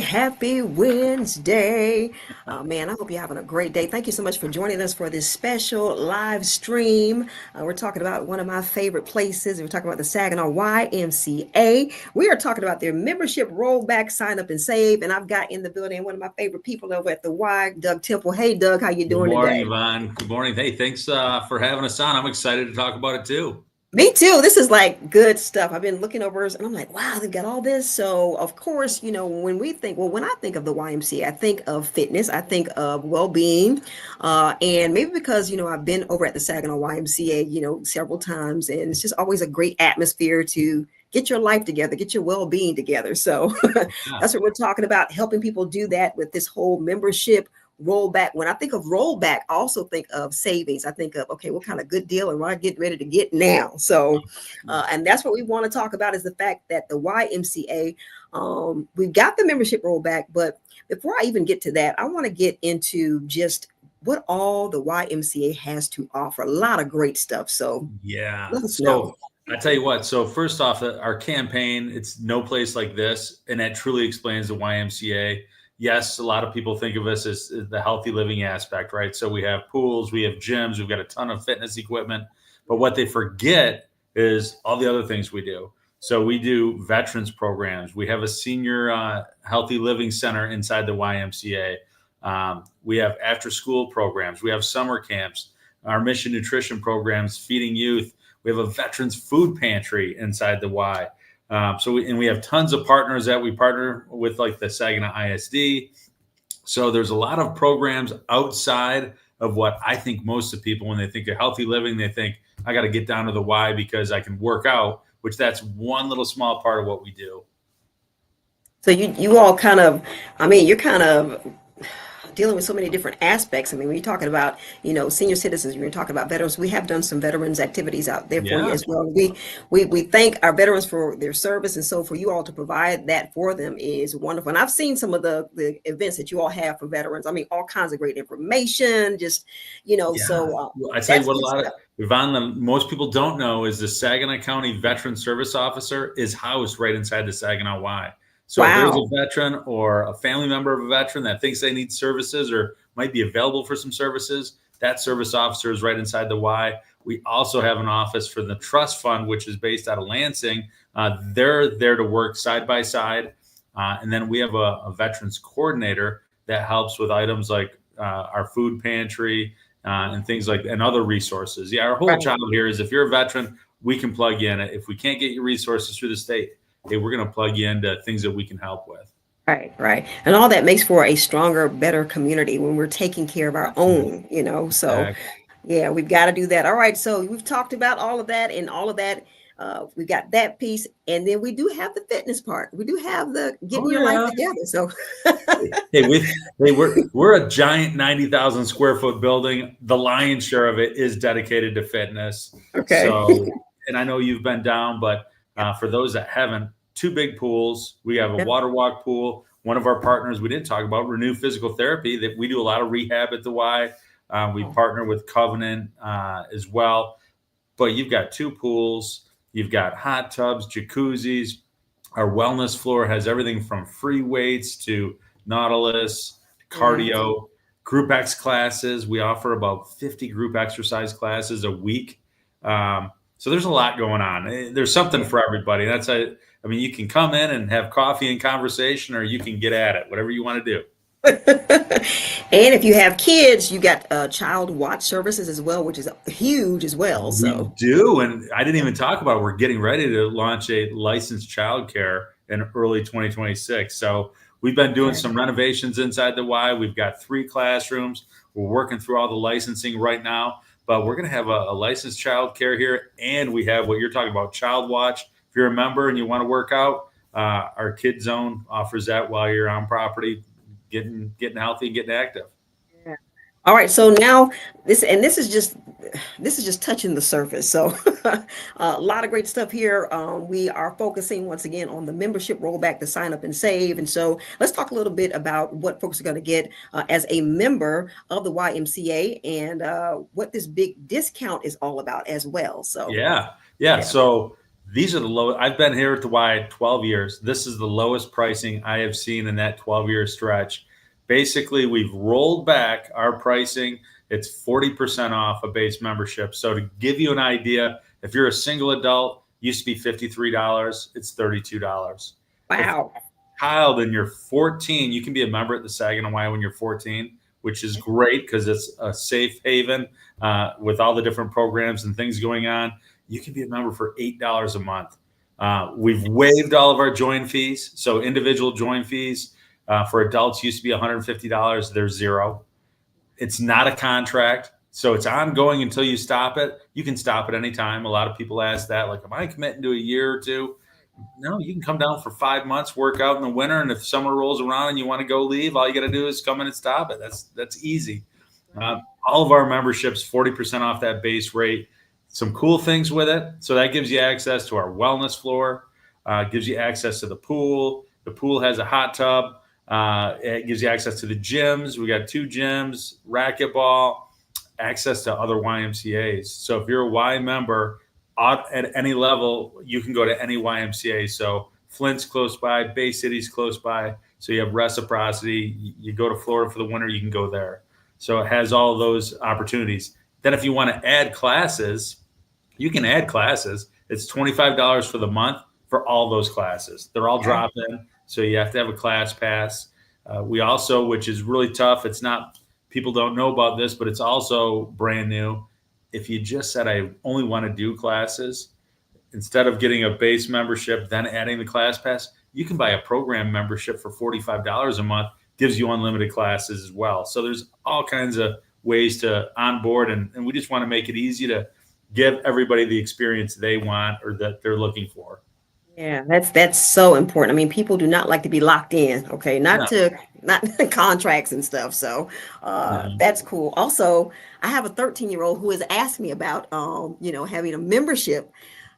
Happy Wednesday. Man, I hope you're having a great day. Thank you so much for joining us for this special live stream. We're talking about one of my favorite places. We're talking about the Saginaw YMCA. We are talking about their membership rollback, sign up and save. And I've got in the building one of my favorite people over at the Y, Doug Temple. Hey, Doug, how you Good doing morning, today? Yvonne. Good morning. Hey, thanks for having us on. I'm excited to talk about it too. Me too. This is like good stuff. I've been looking over and I'm like, wow, they've got all this. So, of course, when I think of the YMCA, I think of fitness, I think of well-being. And maybe because, I've been over at the Saginaw YMCA, several times, and it's just always a great atmosphere to get your life together, get your well-being together. So, Yeah. that's what we're talking about, helping people do that with this whole membership rollback. When I think of rollback, I also think of savings. I think of, okay, what kind of good deal am I getting ready to get now? So, and that's what we want to talk about is the fact that the YMCA, we've got the membership rollback, but before I even get to that, I want to get into just what all the YMCA has to offer. A lot of great stuff. So Yeah. let us know. So I tell you what. So first off, our campaign, it's no place like this, and that truly explains the YMCA. Yes, a lot of people think of us as the healthy living aspect, right? So we have pools, we have gyms, we've got a ton of fitness equipment, but what they forget is all the other things we do. So we do veterans programs. We have a senior healthy living center inside the YMCA. We have after school programs. We have summer camps, our mission nutrition programs, feeding youth. We have a veterans food pantry inside the Y. We have tons of partners that we partner with, like the Saginaw ISD. So there's a lot of programs outside of what I think most of people, when they think of healthy living, they think I got to get down to the Y because I can work out, which that's one little small part of what we do. So you all kind of, I mean, you're kind of dealing with so many different aspects. I mean, when you're talking about, senior citizens, when you're talking about veterans, we have done some veterans activities out there for you Yeah. as well. We thank our veterans for their service. And so for you all to provide that for them is wonderful. And I've seen some of the events that you all have for veterans. I mean, all kinds of great information, just, Yeah. Well, I tell you that's what, good stuff. Yvonne, most people don't know is the Saginaw County Veteran Service Officer is housed right inside the Saginaw Y. So if there's a Wow. veteran or a family member of a veteran that thinks they need services or might be available for some services, that service officer is right inside the Y. We also have an office for the trust fund, which is based out of Lansing. They're there to work side by side. And then we have a veterans coordinator that helps with items like our food pantry, and things like and other resources. Yeah, our whole Right. job here is if you're a veteran, we can plug you in. If we can't get your resources through the state, hey, we're going to plug you into things that we can help with. Right, right. And all that makes for a stronger, better community when we're taking care of our own. So Exactly. yeah, we've got to do that. All right. So we've talked about all of that and all of that. We got that piece. And then we do have the fitness part. We do have the getting Oh your life yeah. together. So We're a giant 90,000 square foot building. The lion's share of it is dedicated to fitness. okay. So, and I know you've been down, but for those that haven't, two big pools. We have a Yep. water walk pool. One of our partners we didn't talk about, Renew Physical Therapy, that we do a lot of rehab at the Y. We partner with Covenant as well. But you've got two pools. You've got hot tubs, jacuzzis. Our wellness floor has everything from free weights to Nautilus, Yeah. cardio, group X classes. We offer about 50 group exercise classes a week. So there's a lot going on. There's something Yeah. for everybody. I mean, you can come in and have coffee and conversation, or you can get at it, whatever you want to do. And if you have kids, you got child watch services as well, which is huge as well. We So do, and I didn't even talk about it. We're getting ready to launch a licensed childcare in early 2026. So we've been doing okay. some renovations inside the Y. We've got 3 classrooms. We're working through all the licensing right now, but we're going to have a licensed childcare here, and we have what you're talking about, Child Watch. If you're a member and you want to work out, our Kid Zone offers that while you're on property, getting healthy and getting active. Yeah. All right, so now this is just touching the surface. So a lot of great stuff here. We are focusing once again on the membership rollback, the sign up and save. And so let's talk a little bit about what folks are going to get as a member of the YMCA and what this big discount is all about as well. So Yeah. Yeah. yeah. So These are the low. I've been here at the Y 12 years. This is the lowest pricing I have seen in that 12-year stretch. Basically, we've rolled back our pricing. It's 40% off a base membership. So to give you an idea, if you're a single adult, used to be $53, it's $32. If Wow. child and you're 14, you can be a member at the Saginaw Y when you're 14, which is great because it's a safe haven with all the different programs and things going on. You can be a member for $8 a month. We've waived all of our join fees. So individual join fees for adults used to be $150. They're zero. It's not a contract. So it's ongoing until you stop it. You can stop at any time. A lot of people ask that, like, am I committing to a year or two? No, you can come down for 5 months, work out in the winter, and if summer rolls around and you want to go leave, all you got to do is come in and stop it. That's easy. All of our memberships, 40% off that base rate. Some cool things with it. So that gives you access to our wellness floor, gives you access to the pool. The pool has a hot tub. It gives you access to the gyms. We got 2 gyms, racquetball, access to other YMCAs. So if you're a Y member, at any level, you can go to any YMCA. So Flint's close by, Bay City's close by. So you have reciprocity. You go to Florida for the winter, you can go there. So it has all those opportunities. Then if you want to add classes, you can add classes. It's $25 for the month for all those classes. They're all drop in. So you have to have a class pass. We also, which is really tough, it's not, people don't know about this, but it's also brand new. If you just said, I only want to do classes, instead of getting a base membership, then adding the class pass, you can buy a program membership for $45 a month, gives you unlimited classes as well. So there's all kinds of ways to onboard, and we just want to make it easy to give everybody the experience they want or that they're looking for. Yeah, that's so important. I mean, people do not like to be locked in, okay, not contracts and stuff. So that's cool. Also, I have a 13-year-old who has asked me about having a membership.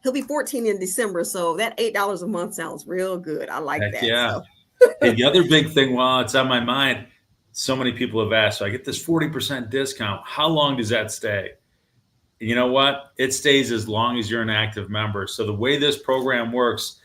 He'll be 14 in December, so that $8 a month sounds real good. I like that. Yeah. So. Hey, the other big thing, while it's on my mind, so many people have asked, so I get this 40% discount. How long does that stay? You know what? It stays as long as you're an active member. So the way this program works,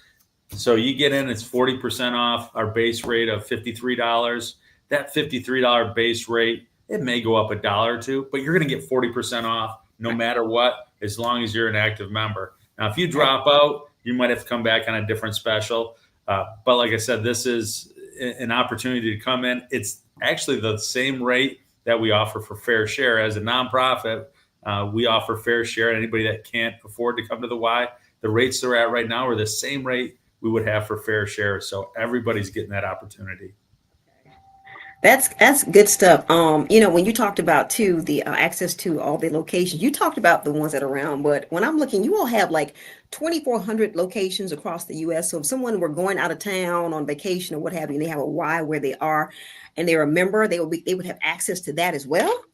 so you get in, it's 40% off our base rate of $53. That $53 base rate, it may go up $1 or $2, but you're going to get 40% off no matter what, as long as you're an active member. Now, if you drop out, you might have to come back on a different special. But like I said, this is an opportunity to come in. It's actually the same rate that we offer for Fair Share. As a nonprofit, we offer Fair Share. Anybody that can't afford to come to the Y, the rates they're at right now are the same rate we would have for Fair Share. So everybody's getting that opportunity. That's good stuff. When you talked about too the access to all the locations, you talked about the ones that are around, but when I'm looking, you all have like 2,400 locations across the U.S. So if someone were going out of town on vacation or what have you, and they have a Y where they are, and they're a member, they would have access to that as well.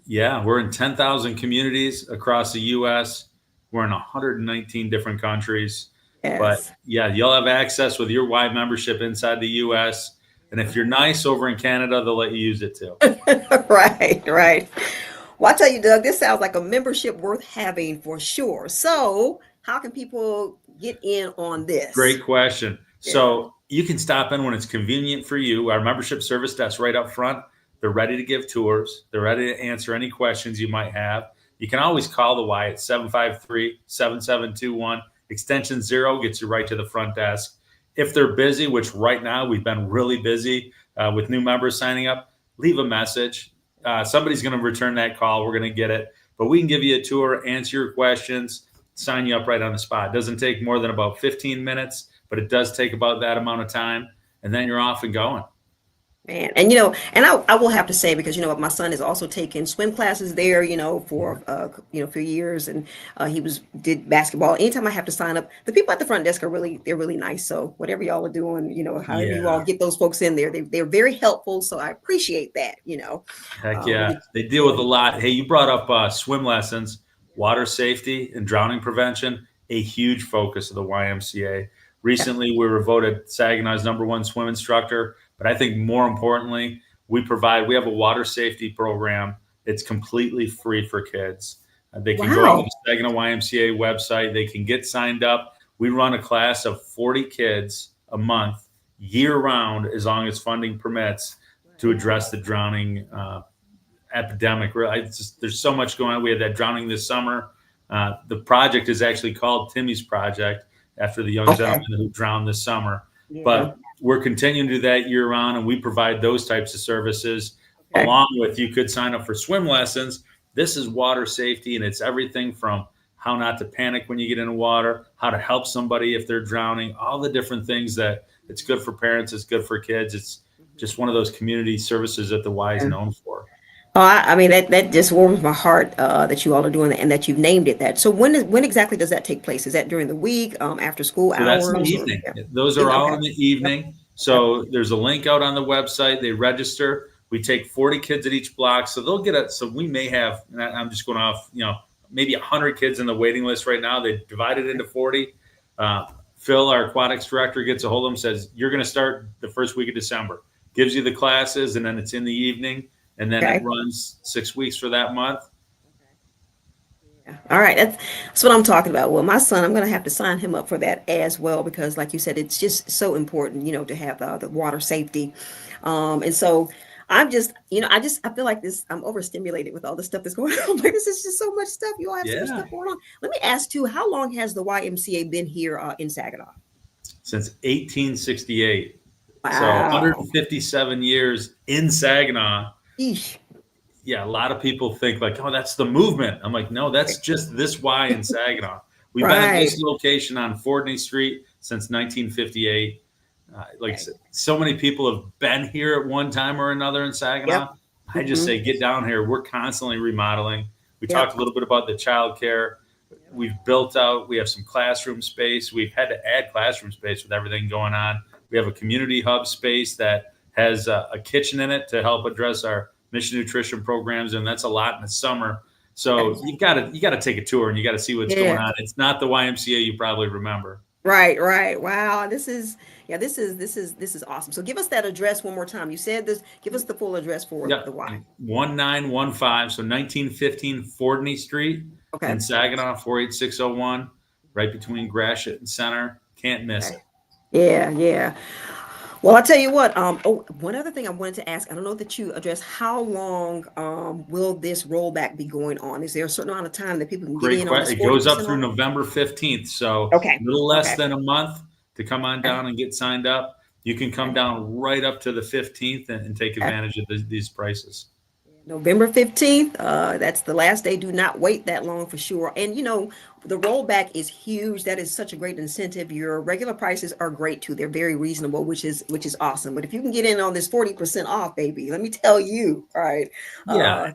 Yeah, we're in 10,000 communities across the U.S. We're in 119 different countries. Yes. But yeah, you'll have access with your Y membership inside the U.S. And if you're nice over in Canada, they'll let you use it too. Right. Well, I tell you, Doug, this sounds like a membership worth having for sure. So how can people get in on this? Great question. Yeah. So you can stop in when it's convenient for you. Our membership service desk right up front. They're ready to give tours. They're ready to answer any questions you might have. You can always call the Y at 753-7721. Extension 0 gets you right to the front desk. If they're busy, which right now we've been really busy with new members signing up, leave a message. Somebody's going to return that call. We're going to get it. But we can give you a tour, answer your questions, sign you up right on the spot. It doesn't take more than about 15 minutes, but it does take about that amount of time. And then you're off and going. Man, and I will have to say, because my son has also taken swim classes there, for few years, and he did basketball. Anytime I have to sign up, the people at the front desk they're really nice. So whatever y'all are doing, however you all get those folks in there, they're very helpful. So I appreciate that. Heck yeah, they deal with a lot. Hey, you brought up swim lessons, water safety, and drowning prevention, a huge focus of the YMCA. Recently, we were voted Saginaw's #1 swim instructor. But I think more importantly, we have a water safety program. It's completely free for kids. They can go on the Saginaw YMCA website. They can get signed up. We run a class of 40 kids a month, year round, as long as funding permits, to address the drowning epidemic. There's so much going on. We had that drowning this summer. The project is actually called Timmy's Project after the young Okay. gentleman who drowned this summer. Yeah. But we're continuing to do that year round, and we provide those types of services Okay. along with, you could sign up for swim lessons. This is water safety, and it's everything from how not to panic when you get in the water, how to help somebody if they're drowning, all the different things that it's good for parents, it's good for kids. It's just one of those community services that the Y is Yeah. known for. Oh, I mean that just warms my heart that you all are doing that and that you've named it that. So when exactly does that take place? Is that during the week, after school So that's in the hours, or evening. yeah? Those are all Okay. in the Yep. evening. Okay. So there's a link out on the website. They register. We take 40 kids at each block. So they'll get it. So we may have, and I'm just going off, maybe 100 kids in the waiting list right now. They divide it into 40. Phil, our aquatics director, gets a hold of them, says, you're going to start the first week of December. Gives you the classes, and then it's in the evening. And then it Okay. runs 6 weeks for that month. Yeah. All right, that's what I'm talking about. Well, my son, I'm going to have to sign him up for that as well because, like you said, it's just so important, to have the water safety. And so I'm just, I feel like this. I'm overstimulated with all the stuff that's going on. Like this is just so much stuff. You all have so much Yeah. stuff going on. Let me ask too, how long has the YMCA been here in Saginaw? Since 1868. So Wow. 157 years in Saginaw. Eesh. Yeah, a lot of people think like, oh, that's the movement. I'm like, no, that's just this Y in Saginaw. We've been at Right. this location on Fordney Street since 1958. Like I Okay. said, so many people have been here at one time or another in Yep. Saginaw. I just Hmm. say, get down here. We're constantly remodeling. We talked Yep. a little bit about the childcare. We've built out, we have some classroom space. We've had to add classroom space with everything going on. We have a community hub space that has a kitchen in it to help address our mission nutrition programs, and that's a lot in the summer. Okay. So you got to take a tour and you got to see what's going Yeah. on. It's not the YMCA you probably remember. Right, right. Wow. This is awesome. So give us that address one more time. You said this, give us the full address for Yeah, the Y. 1915. So 1915 Fordney Street Okay. in Saginaw, 48601, right between Gratiot and Center. Can't miss Okay. it. Yeah, yeah. Well, I'll tell you what, one other thing I wanted to ask, I don't know that you addressed, how long will this rollback be going on? Is there a certain amount of time that people can get Great in on question. this It goes up 40% through off? November 15th. So Okay. a little less Okay. than a month to come on Okay. down and get signed up. You can come Okay. down right up to the 15th and take Okay. advantage of these prices. November 15th. That's the last day. Do not wait that long for sure. And the rollback is huge. That is such a great incentive. Your regular prices are great too. They're very reasonable, which is awesome. But if you can get in on this 40% off, baby, let me tell you, all right. Yeah, Uh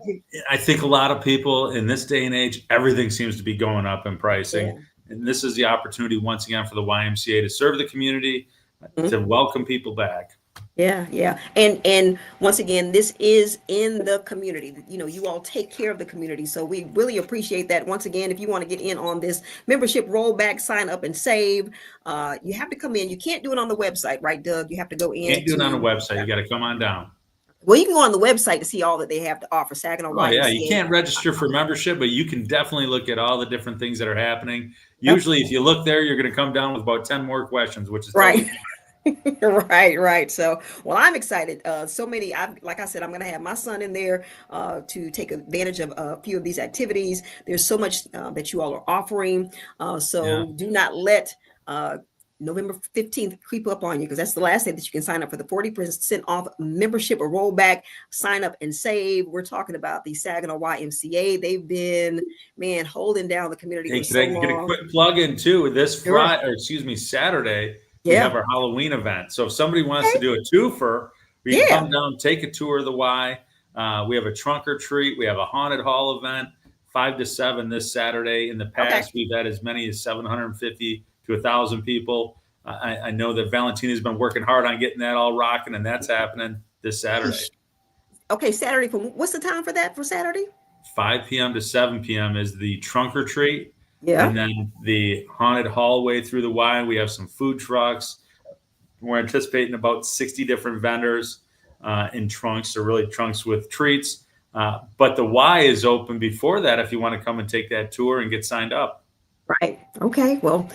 I think a lot of people in this day and age, everything seems to be going up in pricing. yeah. And this is the opportunity once again for the YMCA to serve the community, Mhm. to welcome people back. Yeah, yeah. And once again, this is in the community. You all take care of the community. So we really appreciate that. Once again, if you want to get in on this membership rollback, sign up and save. You have to come in. You can't do it on the website, right, Doug? You have to go in Can't do it on a to website. You got to come on down. well, you can go on the website to see all that they have to offer. Saginaw Oh yeah, you can't register for YMCA. membership, but you can definitely look at all the different things that are happening. Yep. Usually, if you look there, you're going to come down with about 10 more questions, which is totally Right. Right, right. So, well, I'm excited. Like I said, I'm going to have my son in there to take advantage of a few of these activities. There's so much that you all are offering. yeah. So do not let uh, November 15th creep up on you because that's the last day that you can sign up for the 40% off membership or rollback. Sign up and save. We're talking about the Saginaw YMCA. They've been, man, holding down the community Hey, for could so I get a long. quick plug in too? This Sure. Friday, or excuse me, Saturday, we Yeah. have our Halloween event. So if somebody wants to Okay. do a twofer, we can Yeah. come down, take a tour of the Y. We have a trunk or treat. We have a haunted hall event, 5 to 7 this Saturday. In the Okay. past, we've had as many as 750 to 1,000 people. I know that Valentina's been working hard on getting that all rocking, and that's happening this Saturday. Okay, Saturday. What's the time for that for Saturday? 5 p.m. to 7 p.m. is the trunk or treat. Yeah. And then the haunted hallway through the Y, we have some food trucks. We're anticipating about 60 different vendors in trunks, so really trunks with treats. But the Y is open before that if you want to come and take that tour and get signed up. Right. Okay. Well,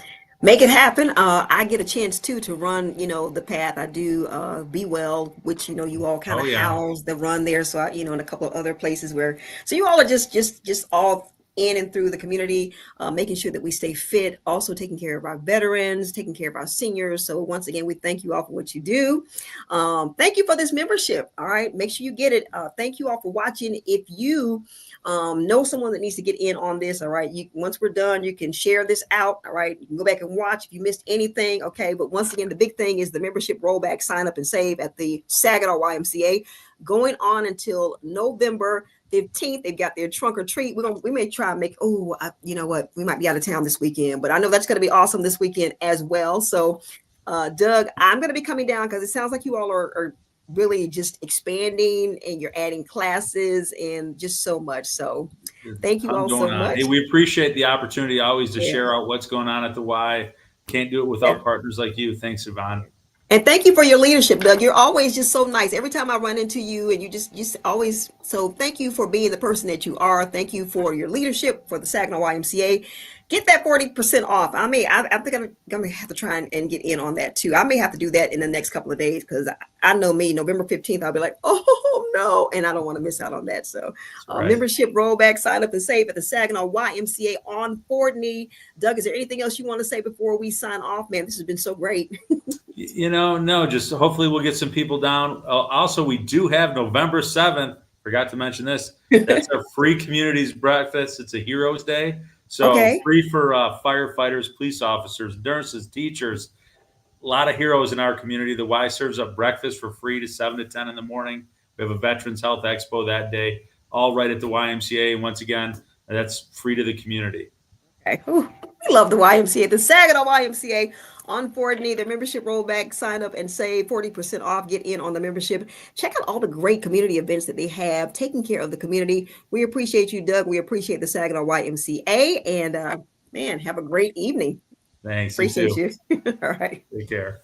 Make it happen. I get a chance too to run, the path. I do Be Well, which you all kind Oh of yeah, house the run there. So and a couple of other places where, so you all are just all in and through the community, making sure that we stay fit, also taking care of our veterans, taking care of our seniors. So once again, we thank you all for what you do. Thank you for this membership. All right, make sure you get it. Thank you all for watching. If you know someone that needs to get in on this, all right, once we're done, you can share this out. All right, you can go back and watch if you missed anything. Okay, but once again, the big thing is the membership rollback, sign up and save at the Saginaw YMCA, going on until November 15th. They've got their trunk or treat. We may try and make, you know what, we might be out of town this weekend, but I know that's going to be awesome this weekend as well. So Doug, I'm going to be coming down because it sounds like you all are really just expanding, and you're adding classes and just so much. So there's thank a you ton all going so on. Hey, much. we appreciate the opportunity always to Yeah. share out what's going on at the Y. Can't do it Yeah. without partners like you. Thanks, Yvonne. And thank you for your leadership, Doug. You're always just so nice. Every time I run into you, and you just always, so thank you for being the person that you are. Thank you for your leadership for the Saginaw YMCA. Get that 40% off. I think I'm gonna have to try and get in on that too. I may have to do that in the next couple of days because I know me, November 15th, I'll be like, oh no, and I don't want to miss out on that. So Right. membership rollback, sign up and save at the Saginaw YMCA on Fordney. Doug, is there anything else you want to say before we sign off? Man, this has been so great. No, just hopefully we'll get some people down. Also, we do have November 7th. Forgot to mention this. That's a free communities breakfast. It's a Heroes Day. So Okay. free for firefighters, police officers, nurses, teachers. A lot of heroes in our community. The Y serves up breakfast for free to 7 to 10 in the morning. We have a Veterans Health Expo that day, all right at the YMCA. And once again, that's free to the community. Okay. Ooh, we love the YMCA, the Saginaw YMCA on Fordney. The membership rollback, sign up and save 40% off. Get in on the membership. Check out all the great community events that they have, taking care of the community. We appreciate you, Doug. We appreciate the Saginaw YMCA. And man, have a great evening. Thanks. You Appreciate too. you. All right. Take care.